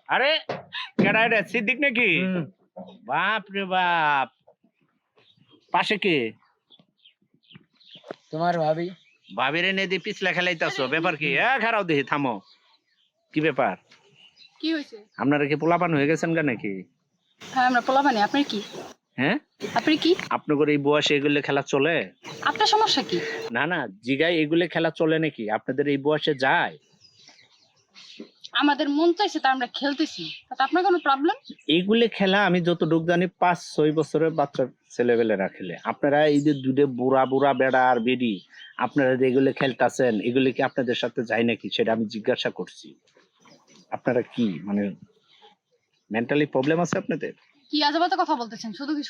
আরে কেডা রে সিদ্দিক নাকি? বাপ রে বাপ, পাশে কে? তোমার ভাবি। ভাবির এনে দিয়ে পিছলা খেলাইতাছো, ব্যাপার কি? খারাও দেখি, থামো, কি ব্যাপার? কি হয়েছে? আপনারা কি পোলাপান হয়ে গেছেন গা নাকি? হ্যাঁ আমরা পোলাপানি। আপনার কি? হ্যাঁ আপনি কি? আপনাদের এই বয়সে এগুলো খেলা চলে? আপনার সমস্যা কি? না না, জিগাই এগুলো খেলা চলে নাকি? আপনাদের এই বয়সে যায়? আমাদের মন চাইছে তা আমরা খেলতেছি, তাতে আপনার কোনো প্রবলেম? এইগুলো খেলা আমি যতটুকু জানি 5-6 বছরের বাচ্চা ছেলেবেলেরা খেলে। আপনারা এই যে দুধে বুড়া বুড়া বেড়া আর বেডি, আপনারা যে এগুলো খেলতেছেন, এগুলো কি আপনাদের সাথে যায় নাকি সেটা আমি জিজ্ঞাসা করছি। আপনারা কি মানে মেন্টালি প্রবলেম আছে আপনাদের? কি আজেবাজে কথা বলতেছেন? শুধু কি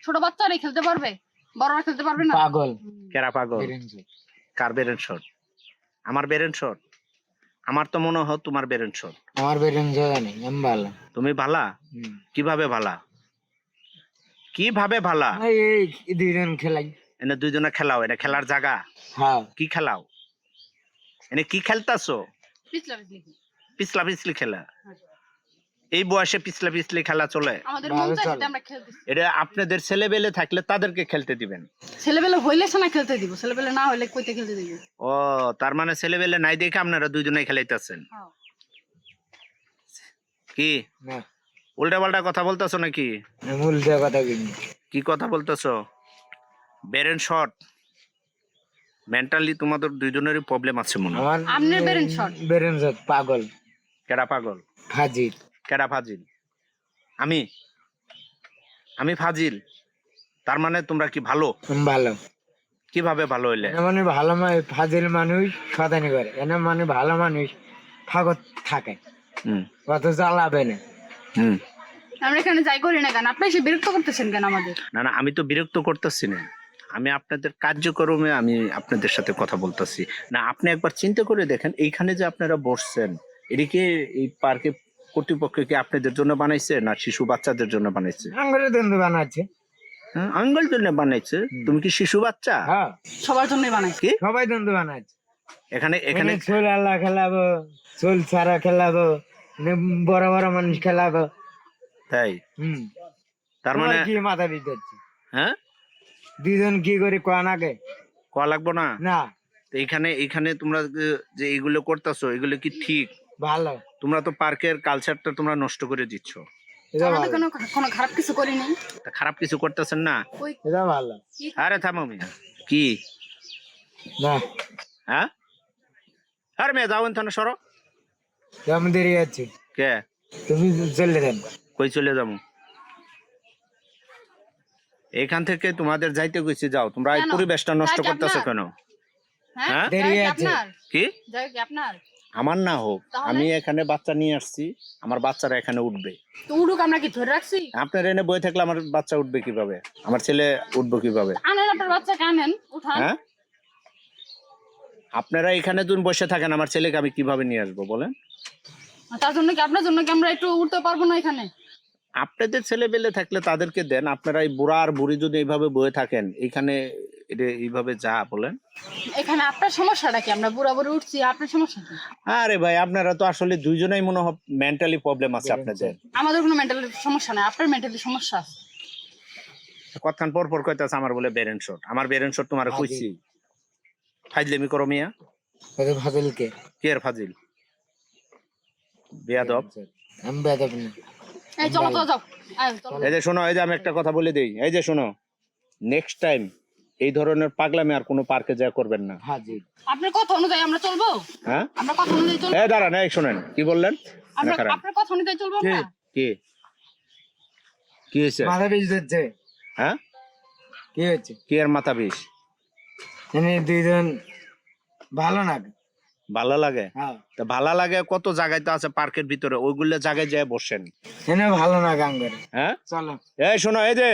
ছোট বাচ্চারাই খেলতে পারবে, বড়রা খেলতে পারবে না? পাগল। কেরা পাগল? কার বেরেন শট? আমার বেরেন শট? আমার তো মনে হয় তোমার বেরেন শট। আমার বেরেন জায়গা নেই, আমি ভালো। তুমি ভালা? কিভাবে ভালা? কিভাবে ভালা? এই দুইজন খেলাই। এনে দুইজনে খেলাও, এটা খেলার জায়গা? হ্যাঁ। কি খেলাও? এনে কি খেলতাছো? পিছলা পিছলি। পিছলা পিছলি খেলা? এই বয়সে পিছলা পিছলি খেলা চলে? আমাদের মন চাইছে আমরা খেলতেছি। এটা আপনাদের ছেলেবেলে থাকলে তাদেরকে খেলতে দিবেন। ছেলেবেলে হইলে না খেলতে দিব, ছেলেবেলে না হইলে কইতে খেলতে দিব? ও, তার মানে ছেলেবেলে নাই দেখে আপনারা দুইজনেই খেলাইতেছেন? কি না, উল্টা পাল্টা কথা বলতেছো নাকি? উল্টা কথা কিন্তু। কি কথা বলতেছো? বেরেন শট? মেন্টালি তোমাদের দুইজনেরই প্রবলেম আছে মনে হয়। আপনার বেরেন শট। বেরেন শট পাগল। কেডা পাগল? ফাজিল। কেডা ফাজিল? আমি আমি ফাজিল? তার মানে তোমরা কি ভালো? ভালো। কিভাবে ভালো হইলে? মানে ভালো ফাজিল মানুষ শয়তানি করে, এনা মানে ভালো মানুষ ফাগত থাকে, কত জ্বালাবে না। আমরা এখানে যাই করি না কেন? আপনি এসে বিরক্ত করতেছেন কেন আমাদের? না না, আমি তো বিরক্ত করতেছি না, আমি আপনাদের কার্যক্রমে আমি আপনাদের সাথে কথা বলতেছি না। আপনি একবার চিন্তা করে দেখেন, এইখানে যে আপনারা বসছেন, এদিকে এই পার্কে কর্তৃপক্ষ কি আপনাদের জন্য বানাইছে না শিশু বাচ্চাদের জন্য বানাইছে? আঙ্গুলের দন্ড বানাচ্ছে। হ্যাঁ, আঙ্গুল জন্য বানাইছে। তুমি কি শিশু বাচ্চা? হ্যাঁ, সবার জন্যই বানাইছে। কি সবাই দন্ড বানাচ্ছে। এখানে এখানে চোল আল্লাহ খেলাবো, চোল ছাড়া খেলাবো, বড় বড় মানুষ খেলাবো। তাই? তার মানে কি মাথা বিগড়ছে? হ্যাঁ, দুইজন কি করে কোয়া নাগে কোয়া লাগবো না? না। এইখানে এইখানে তোমরা যে এগুলো করতেছো, এগুলো কি ঠিক? ভালো। তোমরা তো পার্কের কালচারটা তোমরা নষ্ট করে দিচ্ছ। আমরা কোনো কোনো খারাপ কিছু করি নাই। খারাপ কিছু করতেছেন না? এটা ভালো। আরে থামো মিয়া। কি না, হ্যাঁ, আরে মেয়ে যাও এখানে সরো। আমি দেরি আছে। কে? তুমি চলে যান। কই চলে যাবো? এখান থেকে তোমাদের যাইতে কইছি, যাও। তোমরা এই পরিবেশটা নষ্ট করতেছো কেন? হ্যাঁ, দেরি আছে। কি যাই কি আপনার? আমার না হোক, আমি এখানে বাচ্চা নিয়ে আসছি, আমার বাচ্চারা এখানে উঠবে। তো উড়ুক, আমরা কি ধরে রাখছি? আপনার এনে বই থাকলে আমার বাচ্চা উঠবে কিভাবে? আমার ছেলে উঠবে কিভাবে? আনেন আপনার বাচ্চাকে, আনেন, উঠান। হ্যাঁ, আপনারা এখানে যখন বসে থাকেন, আমার ছেলেকে আমি কিভাবে নিয়ে আসবো বলেন? তার জন্য কি আপনার জন্য কি আমরা একটু উঠতে পারবো না এখানে? আপনাদের ছেলে পেলে থাকলে তাদেরকে দেন। আপনারা এই বুড়া আর বুড়ি যদি এইভাবে বয়ে থাকেন এখানে, এটা এইভাবে যা বলেন। এখানে আপনার সমস্যাটা কি? আমরা বুড়া বুড়ি উঠছি, আপনার সমস্যা কি? আরে ভাই, আপনারা তো আসলে দুইজনেই মনে হয় মেন্টালি প্রবলেম আছে আপনাদের। আমাদের কোনো মেন্টাল সমস্যা নাই, আপনার মেন্টালি সমস্যা আছে। কতক্ষণ পর পর কইতাছে আমার বলে বেরেন শট। আমার বেরেন শট তোমার কইছি? ফাইজলেমি করো মিয়া। ফাজিল কে? কে এর ফাজিল? বেয়াদব। আমি বেয়াদব না। এই চলো তো, যাও। চলো। এই যে শোনো, এই যে আমি একটা কথা বলে দেই, এই যে শোনো, নেক্সট টাইম এই ধরনের পাগলামি আর কোনো পার্কে যা করবেন না। হাজির। আপনার কথা অনুযায়ী আমরা চলবো। হ্যাঁ, আমরা কথা অনুযায়ী চলবো। এই দাঁড়ান, এই শুনেন কি বললেন? আমরা আপনার কথা অনুযায়ী চলবো না। কি কি হয়েছে? মাথা বিষ ধরছে। হ্যাঁ, কি হচ্ছে? কি এর মাথা বিষ? দুইজন ভালো না? ভালো লাগে? হ্যাঁ। তা ভালো লাগে কত জায়গায় তো আছে পার্কের ভিতরে, ওইগুলো জায়গায় যায় বসেন। ভালো না গান করে। হ্যাঁ, চলো। এই শোনো, এই যে